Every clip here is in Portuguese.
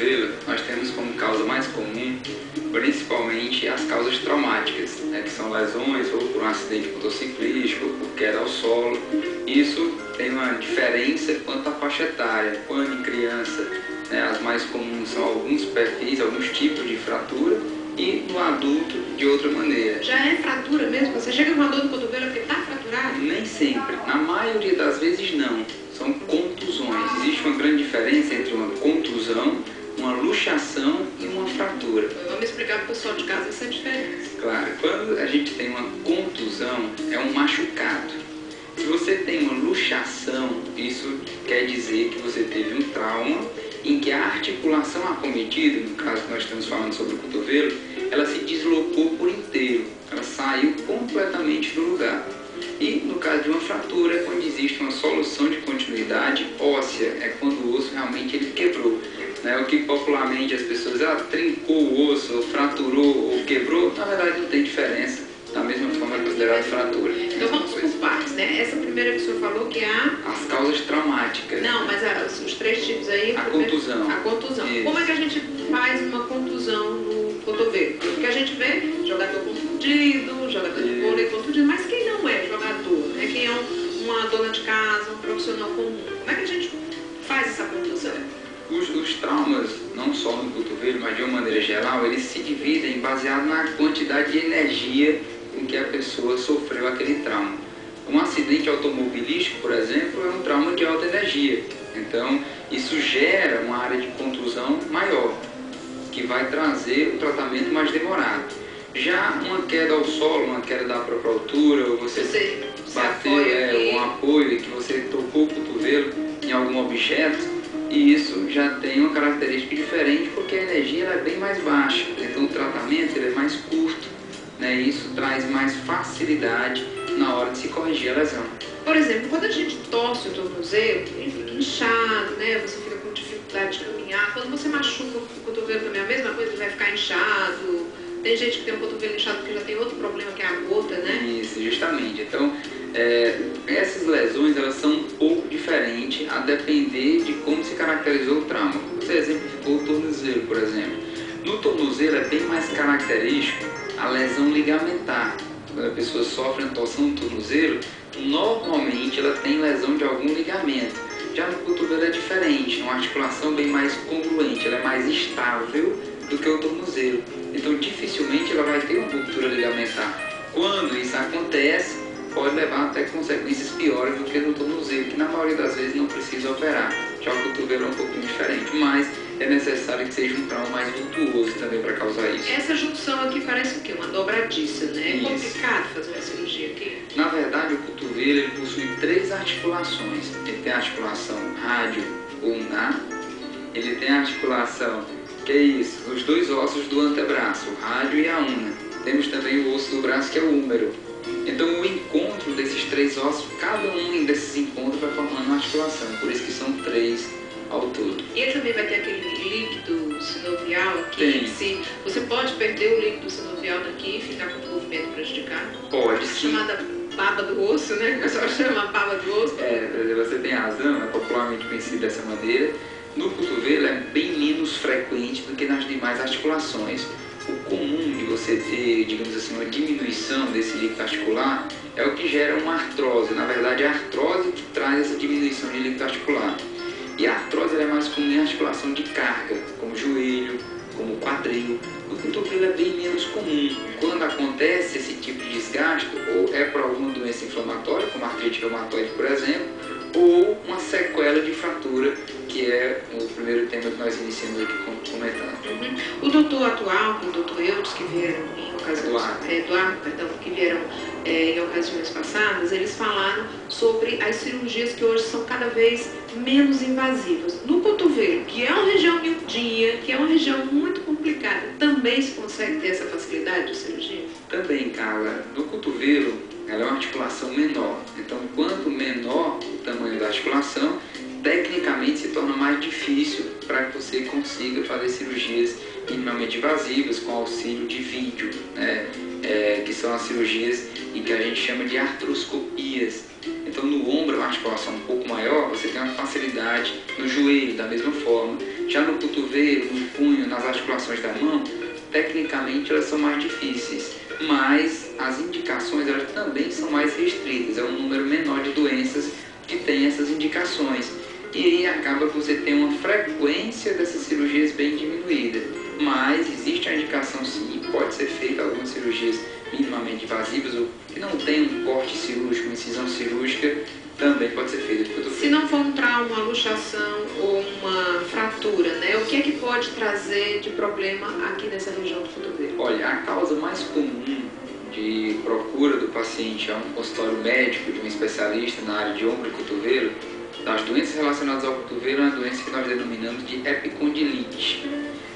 cotovelo, nós temos como causa mais comum, principalmente as causas traumáticas, né, que são lesões ou por um acidente motociclístico, ou por queda ao solo. Isso tem uma diferença quanto à faixa etária. Quando em criança, né, as mais comuns são alguns perfis, alguns tipos de fratura, e no adulto de outra maneira. Já é fratura mesmo? Você chega com uma dor no cotovelo porque está fraturado? Nem sempre. Na maioria das vezes não. São contusões. Existe uma grande diferença entre uma contusão, uma luxação e uma fratura. Vamos explicar para o pessoal de casa essa diferença. Claro, quando a gente tem uma contusão, é um machucado. Se você tem uma luxação, isso quer dizer que você teve um trauma em que a articulação acometida, no caso que nós estamos falando sobre o cotovelo, ela se deslocou por inteiro, ela saiu completamente do lugar. E no caso de uma fratura, é quando existe uma solução de continuidade óssea, é quando o osso realmente ele quebrou. Né? O que popularmente as pessoas trincou o osso, ou fraturou, ou quebrou, na verdade não tem diferença, da mesma forma é considerado fratura. Então vamos por partes, né? Essa primeira que o senhor falou que é as causas traumáticas. Não, mas os três tipos aí... A contusão. A contusão. Isso. Como é que a gente faz uma contusão no cotovelo? Porque a gente vê jogador contundido, jogador de vôlei contundido, mas quem não é jogador, né? Quem é uma dona de casa, um profissional comum, como é que a gente faz essa contusão? Os traumas, não só no cotovelo, mas de uma maneira geral, eles se dividem baseado na quantidade de energia com que a pessoa sofreu aquele trauma. Um acidente automobilístico, por exemplo, é um trauma de alta energia. Então, isso gera uma área de contusão maior, que vai trazer o tratamento mais demorado. Já uma queda ao solo, uma queda da própria altura, ou você bateu um apoio e que você tocou o cotovelo em algum objeto, e isso já tem uma característica diferente porque a energia é bem mais baixa. Então o tratamento ele é mais curto, né? Isso traz mais facilidade na hora de se corrigir a lesão. Por exemplo, quando a gente torce o tornozelo, ele fica inchado, né? Você fica com dificuldade de caminhar. Quando você machuca o cotovelo também é a mesma coisa, ele vai ficar inchado. Tem gente que tem um cotovelo inchado porque já tem outro problema que é a gota, né? Isso, justamente. Então, essas lesões elas são um pouco diferentes a depender de como se caracterizou o trauma. Como você exemplificou o tornozelo, por exemplo. No tornozelo é bem mais característico a lesão ligamentar. Quando a pessoa sofre uma torção no tornozelo, normalmente ela tem lesão de algum ligamento. Já no cotovelo é diferente, é uma articulação bem mais congruente, ela é mais estável do que o tornozelo. Então dificilmente ela vai ter uma ruptura ligamentar. Quando isso acontece, pode levar até consequências piores do que no tornozelo, que na maioria das vezes não precisa operar. Já o cotovelo é um pouquinho diferente, mas é necessário que seja um trauma mais virtuoso também para causar isso. Essa junção aqui parece o quê? Uma dobradiça, né? É isso. complicado fazer uma cirurgia aqui? Na verdade, o cotovelo ele possui 3 articulações. Ele tem a articulação rádio-ulnar, ele tem a articulação, que é isso, os 2 ossos do antebraço, o rádio e a ulna. Temos também o osso do braço, que é o húmero. Então o encontro desses 3 ossos, cada um desses encontros vai formando uma articulação, por isso que são 3 ao todo. E ele também vai ter aquele líquido sinovial aqui? Tem. Você pode perder o líquido sinovial daqui e ficar com o movimento prejudicado? Pode sim. Chamada baba do osso, né? O pessoal chama baba do osso. Você tem razão, é popularmente conhecido dessa maneira. No cotovelo é bem menos frequente do que nas demais articulações. O comum de você ter, digamos assim, uma diminuição desse líquido articular é o que gera uma artrose. Na verdade, é a artrose que traz essa diminuição de líquido articular. E a artrose é mais comum em articulação de carga, como o joelho, como o quadril. No cotovelo é bem menos comum. Quando acontece esse tipo de desgaste, ou é por alguma doença inflamatória, como artrite reumatoide, por exemplo, ou uma sequela de fratura, que é o primeiro tema que nós iniciamos aqui comentando. O doutor atual, o doutor Eudes, que vieram em ocasiões... que vieram em ocasiões passadas, eles falaram sobre as cirurgias que hoje são cada vez menos invasivas. No cotovelo, que é uma região miudinha, que é uma região muito complicada, também se consegue ter essa facilidade de cirurgia? Também, Carla. No cotovelo, ela é uma articulação menor. Então, quanto menor o tamanho da articulação, tecnicamente se torna mais difícil para que você consiga fazer cirurgias minimamente invasivas com auxílio de vídeo, né? Que são as cirurgias em que a gente chama de artroscopias. Então no ombro, uma articulação um pouco maior, você tem uma facilidade, no joelho da mesma forma, Já no cotovelo, no punho, nas articulações da mão, tecnicamente elas são mais difíceis, mas as indicações elas também são mais restritas, é um número menor de doenças que tem essas indicações. E aí acaba que você tem uma frequência dessas cirurgias bem diminuída. Mas existe a indicação sim, pode ser feita algumas cirurgias minimamente invasivas ou que não tem um corte cirúrgico, uma incisão cirúrgica, também pode ser feita. Se não for um trauma, uma luxação ou uma fratura, né? O que é que pode trazer de problema aqui nessa região do cotovelo? Olha, a causa mais comum de procura do paciente a um consultório médico, de um especialista na área de ombro e cotovelo, das doenças relacionadas ao cotovelo, é uma doença que nós denominamos de epicondilite.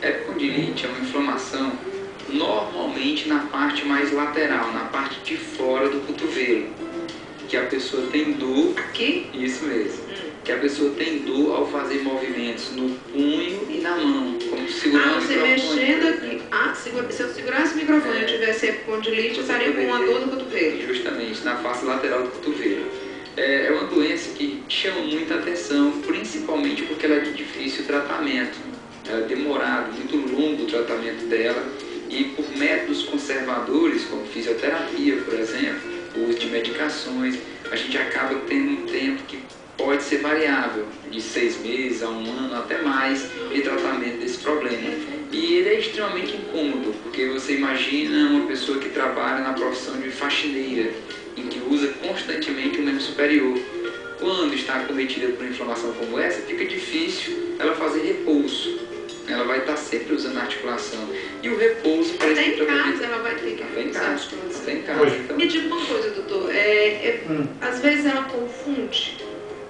Epicondilite é uma inflamação normalmente na parte mais lateral, na parte de fora do cotovelo, que a pessoa tem dor. Aqui? Isso mesmo. Que a pessoa tem dor ao fazer movimentos no punho e na mão, como segurando você o microfone. Mexendo aqui. Se eu segurasse o microfone e tivesse epicondilite, eu estaria com uma dor no cotovelo. Justamente, na face lateral do cotovelo. É uma doença que chama muita atenção, principalmente porque ela é de difícil tratamento. É demorado, muito longo o tratamento dela, e por métodos conservadores, como fisioterapia, por exemplo, o uso de medicações, a gente acaba tendo um tempo que pode ser variável, de 6 meses a 1 ano, até mais, de tratamento desse problema. E ele é extremamente incômodo, porque você imagina uma pessoa que trabalha na profissão de faxineira, em que usa constantemente o membro superior. Quando está acometida por uma inflamação como essa, fica difícil ela fazer repouso. Ela vai estar sempre usando a articulação. E o repouso para até em casa ela vai ter que usar a articulação. Até em casa. Então. Me diga uma coisa, doutor. Às vezes ela confunde.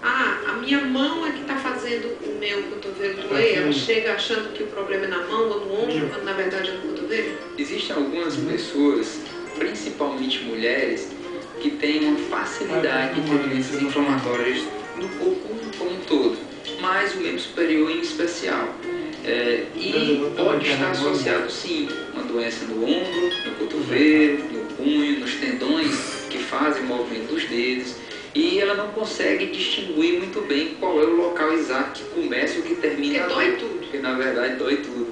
A minha mão é que está fazendo o meu cotovelo doer. Ela chega achando que o problema é na mão ou no ombro, quando na verdade é no cotovelo. Existem algumas pessoas, principalmente mulheres, que têm uma facilidade de ter doenças inflamatórias no corpo como um todo, mas o membro superior em especial. E pode estar associado sim, uma doença no ombro, no cotovelo, no punho, nos tendões que fazem o movimento dos dedos, e ela não consegue distinguir muito bem qual é o local exato que começa e o que termina. Porque dói tudo. Porque na verdade dói tudo.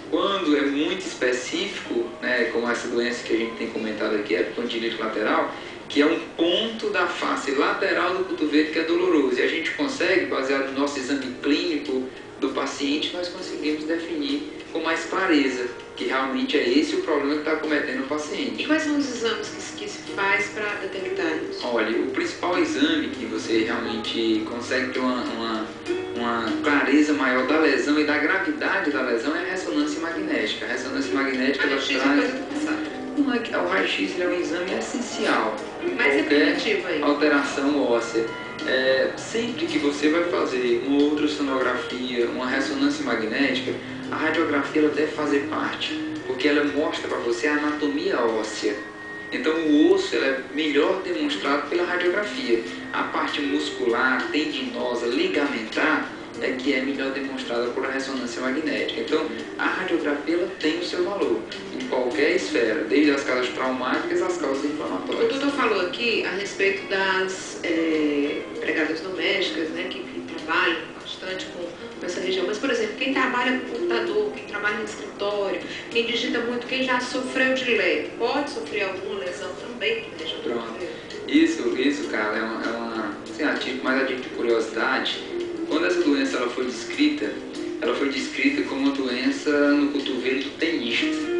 Quando é muito específico, né, como essa doença que a gente tem comentado aqui, a epicondilite lateral, que é um ponto da face lateral do cotovelo que é doloroso, e a gente consegue, baseado no nosso exame clínico do paciente, nós conseguimos definir com mais clareza que realmente é esse o problema que está acometendo o paciente. E quais são os exames que se faz para detectar isso? Olha, o principal exame que você realmente consegue ter uma clareza maior da lesão e da gravidade da lesão é a ressonância magnética. A ressonância magnética ela traz... O raio-x é um exame essencial em qualquer alteração óssea. Sempre que você vai fazer uma ultrassonografia, uma ressonância magnética, a radiografia ela deve fazer parte, porque ela mostra para você a anatomia óssea. Então o osso ela é melhor demonstrado pela radiografia. A parte muscular, tendinosa, ligamentar é que é melhor demonstrada por a ressonância magnética. Então a radiografia ela tem o seu valor em qualquer esfera, desde as causas traumáticas às causas inflamatórias. O doutor falou aqui a respeito das empregadas domésticas, né, que trabalham bastante com essa região. Mas, por exemplo, quem trabalha com computador, quem trabalha no escritório, quem digita muito, quem já sofreu de leve, pode sofrer alguma lesão também na região do cotovelo? Isso, cara, assim, mais a título de curiosidade. Quando essa doença ela foi descrita como uma doença no cotovelo do tenista.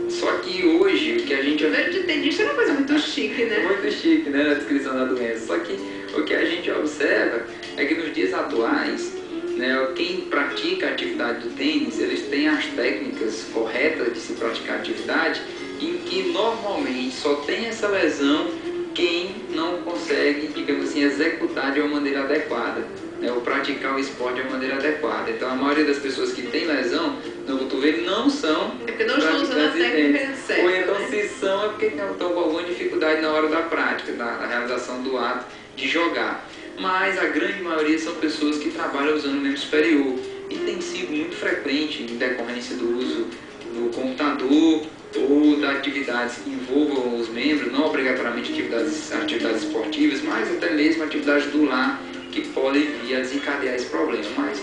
Só que hoje o que a gente... O cotovelo de tenista é uma coisa muito chique, né? Muito chique, né, na descrição da doença. Só que o que a gente observa é que nos dias atuais, né, quem pratica a atividade do tênis, eles têm as técnicas corretas de se praticar a atividade, em que normalmente só tem essa lesão quem não consegue, digamos assim, executar de uma maneira adequada, né, ou praticar o esporte de uma maneira adequada. Então a maioria das pessoas que tem lesão no cotovelo não são porque não estão usando a técnica certa, ou então né? Se são é porque estão com alguma dificuldade na hora da prática, na realização do ato de jogar. Mas a grande maioria são pessoas que trabalham usando o membro superior, e tem sido muito frequente em decorrência do uso do computador ou de atividades que envolvam os membros, não obrigatoriamente atividades esportivas, mas até mesmo atividades do lar, que podem vir a desencadear esse problema. Mas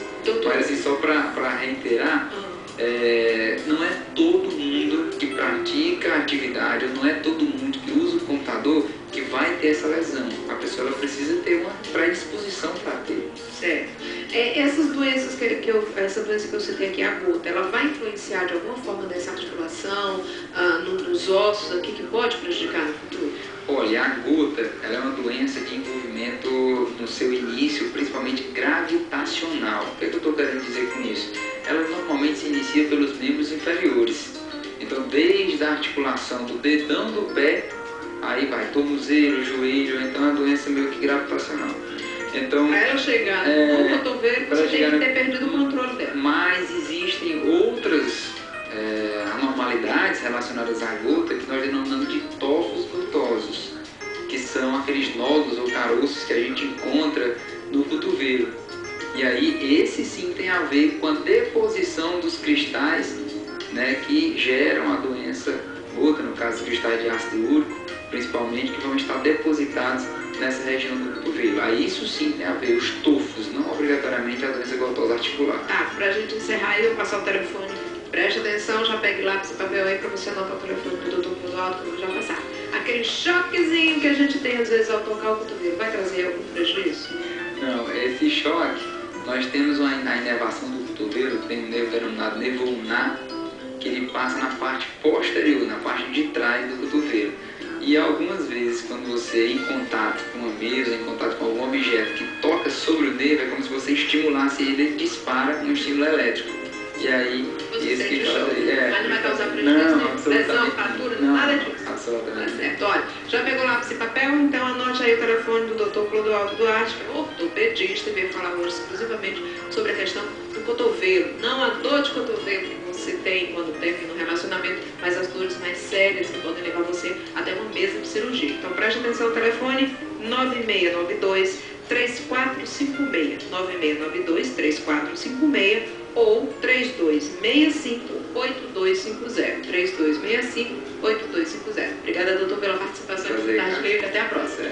assim, só para reiterar, não é todo mundo que pratica atividade, ou não é todo mundo que usa o computador que vai ter essa lesão. A pessoa ela precisa ter uma predisposição para ter. Certo. Essas doenças essa doença que eu citei aqui, a gota, ela vai influenciar de alguma forma nessa articulação, nos ossos aqui, que pode prejudicar no futuro? Olha, a gota, ela é uma doença de envolvimento no seu início, principalmente gravitacional. O que eu estou querendo dizer com isso? Ela normalmente se inicia pelos membros inferiores. Então, desde a articulação do dedão do pé, aí vai tornozelo, joelho, então é uma doença meio que gravitacional. Então, para ela chegar no cotovelo, você tem que ter perdido o controle dela. Mas existem outras anormalidades relacionadas à gota que nós denominamos de tofos gotosos, que são aqueles nódulos ou caroços que a gente encontra no cotovelo. E aí, esse sim tem a ver com a deposição dos cristais, né, que geram a doença gota, no caso, cristais de ácido úrico, principalmente, que vão estar depositados nessa região do cotovelo. Aí isso sim tem a ver, os tofos, não obrigatoriamente a doença gotosa articular. Tá, pra gente encerrar, eu vou passar o telefone. Preste atenção, já pegue lápis e papel aí pra você anotar o telefone do doutor Clodoaldo, que eu vou já passar. Aquele choquezinho que a gente tem às vezes ao tocar o cotovelo, vai trazer algum prejuízo? Não, esse choque, nós temos a inervação do cotovelo, tem um nervo denominado nervo ulnar, que ele passa na parte posterior, na parte de trás do cotovelo. E algumas vezes, quando você é em contato com uma mesa, em contato com algum objeto que toca sobre o nervo, é como se você estimulasse ele, ele dispara um estímulo elétrico. E aí, você isso que causa. Mas não vai causar prejuízo, não, lesão, fratura, não, nada disso. Absolutamente. Tá certo. Olha, já pegou lápis e papel? Então anote aí o telefone do Dr. Clodoaldo Duarte, que é ortopedista, e veio falar hoje exclusivamente sobre a questão do cotovelo. Não a dor de cotovelo que você tem quando termina um relacionamento, mas as dores mais sérias que podem levar você até uma mesa de cirurgia. Então preste atenção no telefone 9692 3456, 9692-3456 ou 3265-8250, 3265-8250. Obrigada, doutor, pela participação. Até a próxima.